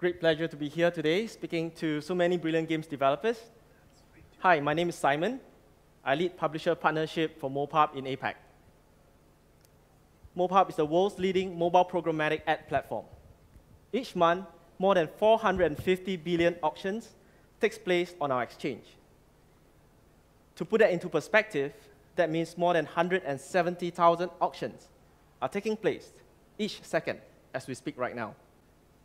Great pleasure to be here today, speaking to so many brilliant games developers. Hi, my name is Simon. I lead publisher partnership for Mopub in APAC. Mopub is the world's leading mobile programmatic ad platform. Each month, more than 450 billion auctions takes place on our exchange. To put that into perspective, that means more than 170,000 auctions are taking place each second as we speak right now.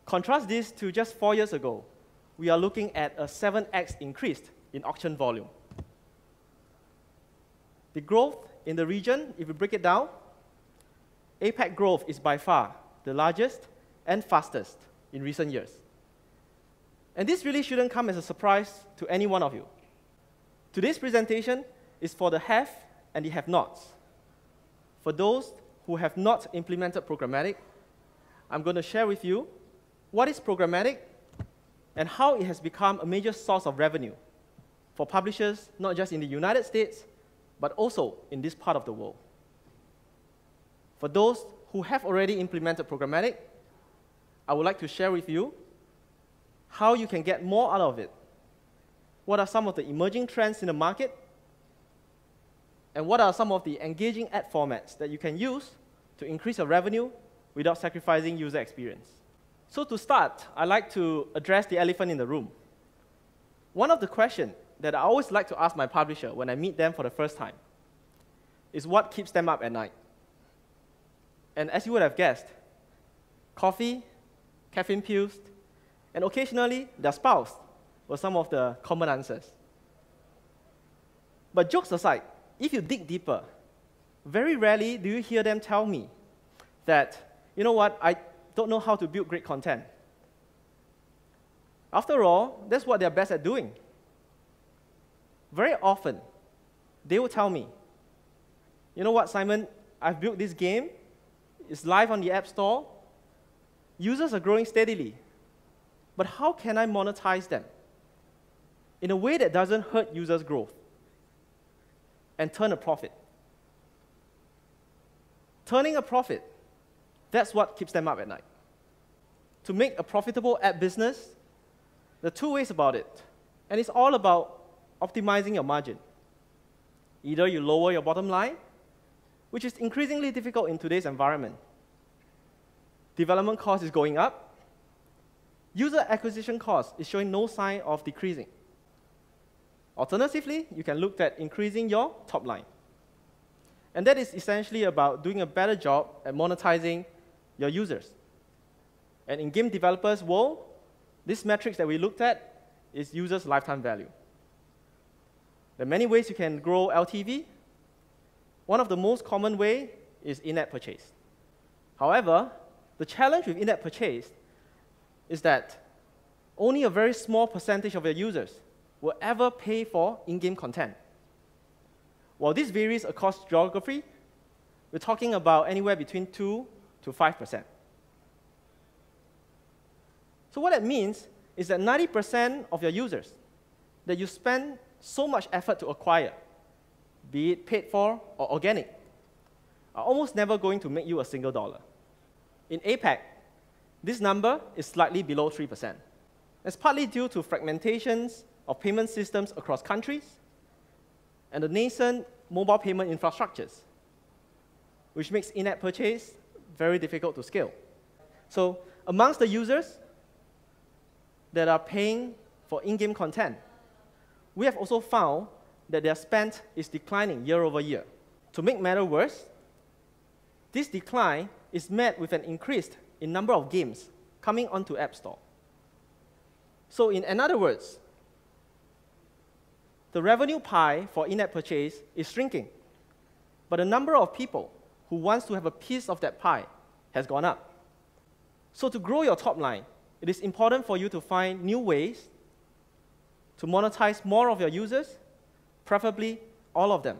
Contrast this to just 4 years ago. We are looking at a 7x increase in auction volume. The growth in the region, if we break it down, APAC growth is by far the largest and fastest in recent years. And this really shouldn't come as a surprise to any one of you. Today's presentation is for the have and the have-nots. For those who have not implemented programmatic, I'm going to share with you what is programmatic and how it has become a major source of revenue for publishers, not just in the United States, but also in this part of the world. For those who have already implemented programmatic, I would like to share with you how you can get more out of it. What are some of the emerging trends in the market? And what are some of the engaging ad formats that you can use to increase your revenue without sacrificing user experience? So to start, I'd like to address the elephant in the room. One of the questions that I always like to ask my publisher when I meet them for the first time is what keeps them up at night. And as you would have guessed, coffee, caffeine pills, and occasionally their spouse were some of the common answers. But jokes aside, if you dig deeper, very rarely do you hear them tell me that, you know what, I don't know how to build great content. After all, that's what they're best at doing. Very often, they will tell me, you know what, Simon, I've built this game, it's live on the App Store, users are growing steadily, but how can I monetize them in a way that doesn't hurt users' growth and turn a profit? Turning a profit, that's what keeps them up at night. To make a profitable ad business, there are two ways about it, and it's all about optimizing your margin. Either you lower your bottom line, which is increasingly difficult in today's environment. Development cost is going up. User acquisition cost is showing no sign of decreasing. Alternatively, you can look at increasing your top line. And that is essentially about doing a better job at monetizing your users. And in game developers' world, this metrics that we looked at is users' lifetime value. There are many ways you can grow LTV. One of the most common ways is in-app purchase. However, the challenge with in-app purchase is that only a very small percentage of your users will ever pay for in-game content. While this varies across geography, we're talking about anywhere between 2 to 5%. So what that means is that 90% of your users that you spend so much effort to acquire, be it paid for or organic, are almost never going to make you a single dollar. In APAC, this number is slightly below 3%. It's partly due to fragmentations of payment systems across countries and the nascent mobile payment infrastructures, which makes in-app purchase very difficult to scale. So amongst the users that are paying for in-game content, we have also found that their spend is declining year over year. To make matters worse, this decline is met with an increase in number of games coming onto App Store. So in other words, the revenue pie for in-app purchase is shrinking, but the number of people who wants to have a piece of that pie has gone up. So to grow your top line, it is important for you to find new ways to monetize more of your users, preferably all of them,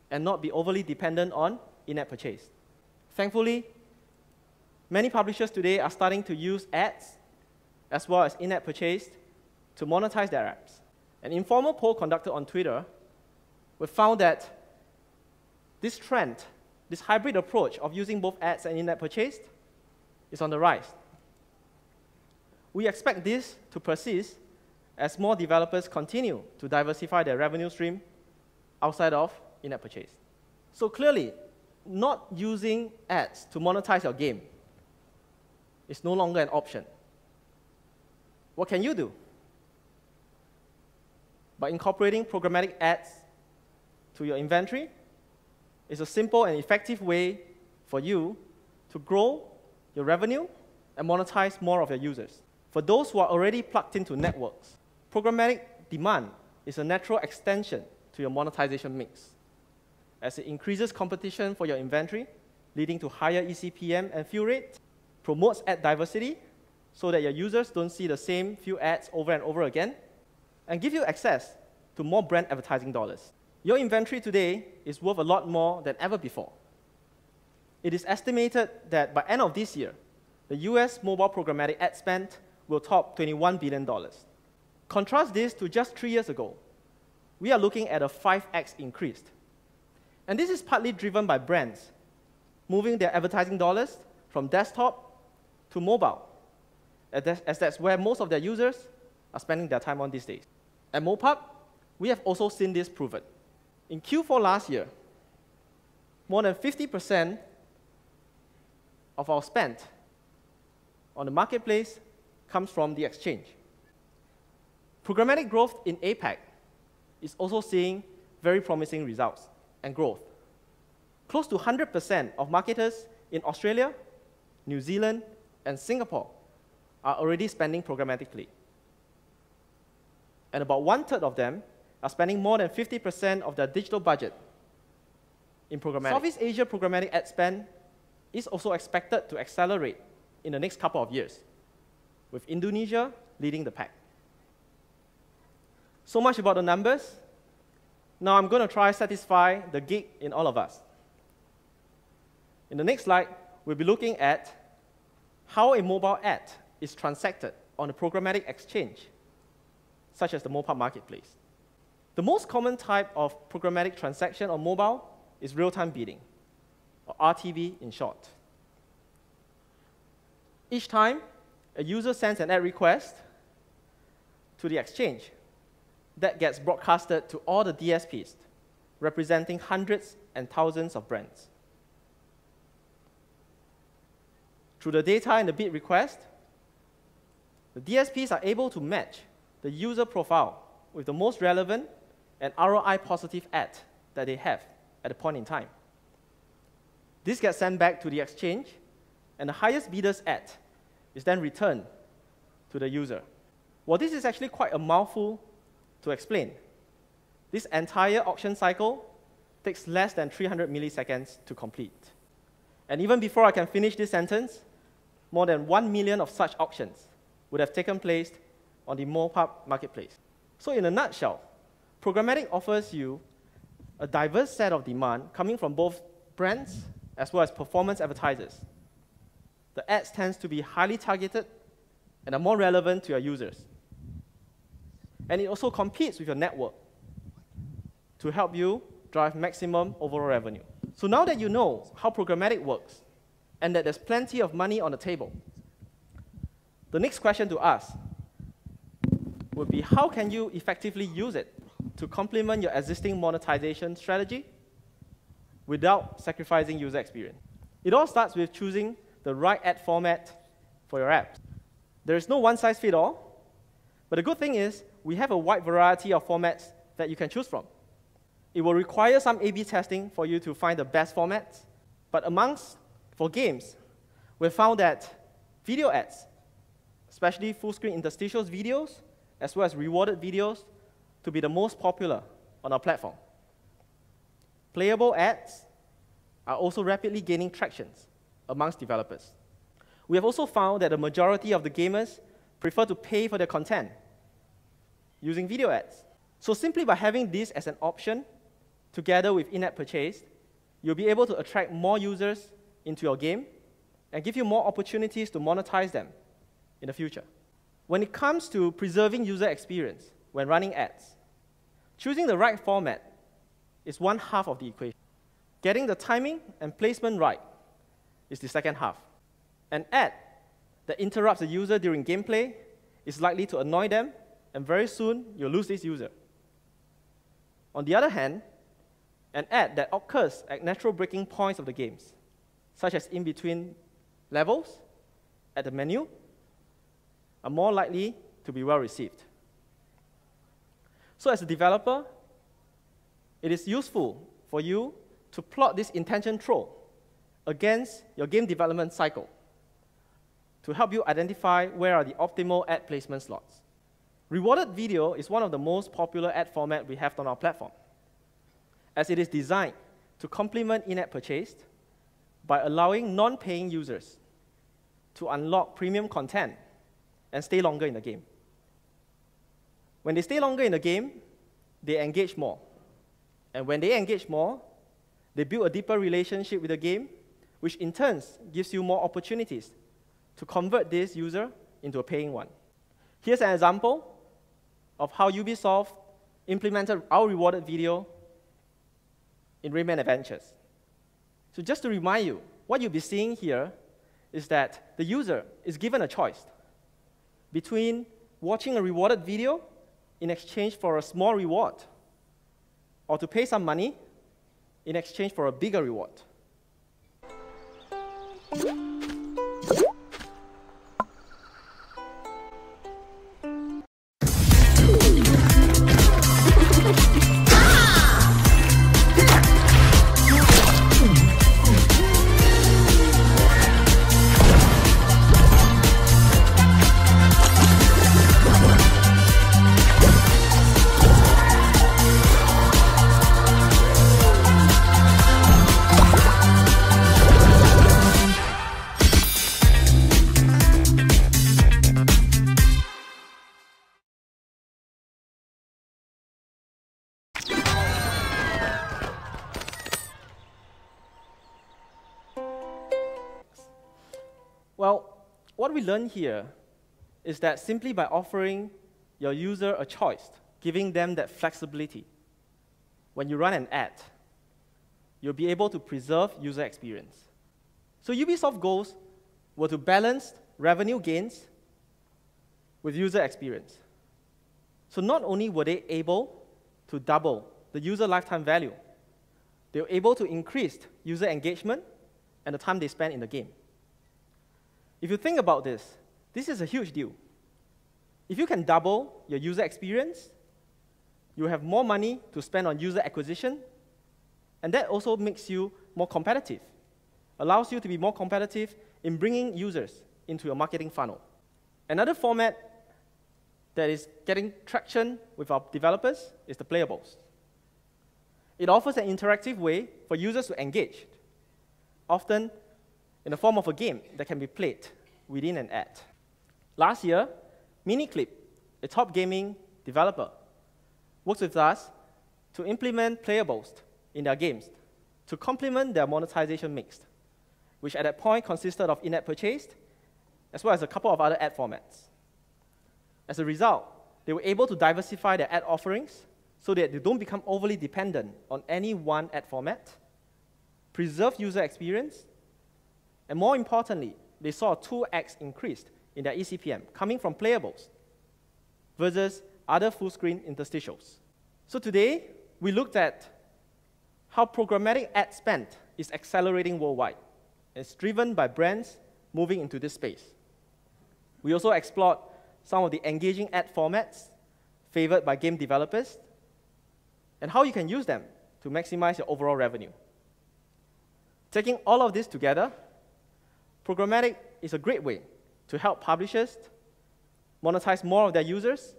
and not be overly dependent on in-app purchase. Thankfully, many publishers today are starting to use ads as well as in-app purchase to monetize their apps. An informal poll conducted on Twitter, we found that this trend, this hybrid approach of using both ads and in-app purchase is on the rise. We expect this to persist as more developers continue to diversify their revenue stream outside of in-app purchase. So clearly, not using ads to monetize your game is no longer an option. What can you do? By incorporating programmatic ads to your inventory, it's a simple and effective way for you to grow your revenue and monetize more of your users. For those who are already plugged into networks, programmatic demand is a natural extension to your monetization mix, as it increases competition for your inventory, leading to higher eCPM and fill rate, promotes ad diversity so that your users don't see the same few ads over and over again, and give you access to more brand advertising dollars. Your inventory today is worth a lot more than ever before. It is estimated that by end of this year, the US mobile programmatic ad spend will top $21 billion. Contrast this to just 3 years ago. We are looking at a 5x increase. And this is partly driven by brands moving their advertising dollars from desktop to mobile, as that's where most of their users are spending their time on these days. At Mopub, we have also seen this proven. In Q4 last year, more than 50% of our spend on the marketplace comes from the exchange. Programmatic growth in APAC is also seeing very promising results and growth. Close to 100% of marketers in Australia, New Zealand, and Singapore are already spending programmatically. And about 1/3 of them are spending more than 50% of their digital budget in programmatic. Southeast Asia programmatic ad spend is also expected to accelerate in the next couple of years, with Indonesia leading the pack. So much about the numbers. Now I'm going to try to satisfy the geek in all of us. In the next slide, we'll be looking at how a mobile ad is transacted on a programmatic exchange, such as the Mopub marketplace. The most common type of programmatic transaction on mobile is real-time bidding, or RTB in short. Each time a user sends an ad request to the exchange, that gets broadcasted to all the DSPs, representing hundreds and thousands of brands. Through the data and the bid request, the DSPs are able to match the user profile with the most relevant and ROI-positive ad that they have at the point in time. This gets sent back to the exchange, and the highest bidder's ad is then returned to the user. Well, this is actually quite a mouthful to explain. This entire auction cycle takes less than 300 milliseconds to complete. And even before I can finish this sentence, more than 1 million of such auctions would have taken place on the Mopub marketplace. So in a nutshell, programmatic offers you a diverse set of demand coming from both brands as well as performance advertisers. The ads tend to be highly targeted and are more relevant to your users. And it also competes with your network to help you drive maximum overall revenue. So now that you know how programmatic works and that there's plenty of money on the table, the next question to ask would be, how can you effectively use it to complement your existing monetization strategy without sacrificing user experience? It all starts with choosing the right ad format for your apps. There is no one-size-fits-all, but the good thing is we have a wide variety of formats that you can choose from. It will require some A/B testing for you to find the best formats, but for games, we've found that video ads, especially full-screen interstitials videos, as well as rewarded videos, to be the most popular on our platform. Playable ads are also rapidly gaining traction amongst developers. We have also found that the majority of the gamers prefer to pay for their content using video ads. So simply by having this as an option, together with in-app purchase, you'll be able to attract more users into your game and give you more opportunities to monetize them in the future. When it comes to preserving user experience when running ads, choosing the right format is one half of the equation. Getting the timing and placement right is the second half. An ad that interrupts the user during gameplay is likely to annoy them, and very soon you'll lose this user. On the other hand, an ad that occurs at natural breaking points of the games, such as in between levels, at the menu, are more likely to be well received. So as a developer, it is useful for you to plot this intention throw against your game development cycle to help you identify where are the optimal ad placement slots. Rewarded video is one of the most popular ad format we have on our platform, as it is designed to complement in-app purchase by allowing non-paying users to unlock premium content and stay longer in the game. When they stay longer in the game, they engage more. And when they engage more, they build a deeper relationship with the game, which in turn gives you more opportunities to convert this user into a paying one. Here's an example of how Ubisoft implemented our rewarded video in Rayman Adventures. So just to remind you, what you'll be seeing here is that the user is given a choice between watching a rewarded video in exchange for a small reward, or to pay some money in exchange for a bigger reward. Well, what we learn here is that simply by offering your user a choice, giving them that flexibility, when you run an ad, you'll be able to preserve user experience. So Ubisoft's goals were to balance revenue gains with user experience. So not only were they able to double the user lifetime value, they were able to increase user engagement and the time they spend in the game. If you think about this, this is a huge deal. If you can double your user experience, you have more money to spend on user acquisition, and that also makes you more competitive, allows you to be more competitive in bringing users into your marketing funnel. Another format that is getting traction with our developers is the playables. It offers an interactive way for users to engage, often in the form of a game that can be played within an ad. Last year, Miniclip, a top gaming developer, worked with us to implement playables in their games to complement their monetization mix, which at that point consisted of in-app purchase, as well as a couple of other ad formats. As a result, they were able to diversify their ad offerings so that they don't become overly dependent on any one ad format, preserve user experience, and more importantly, they saw a 2x increase in their eCPM coming from playables versus other full-screen interstitials. So today, we looked at how programmatic ad spend is accelerating worldwide. It's driven by brands moving into this space. We also explored some of the engaging ad formats favored by game developers and how you can use them to maximize your overall revenue. Taking all of this together, Programmatic is a great way to help publishers monetize more of their users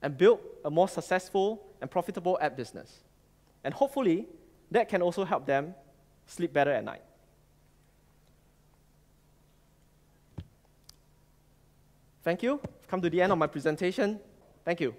and build a more successful and profitable ad business. And hopefully, that can also help them sleep better at night. Thank you. I've come to the end of my presentation. Thank you.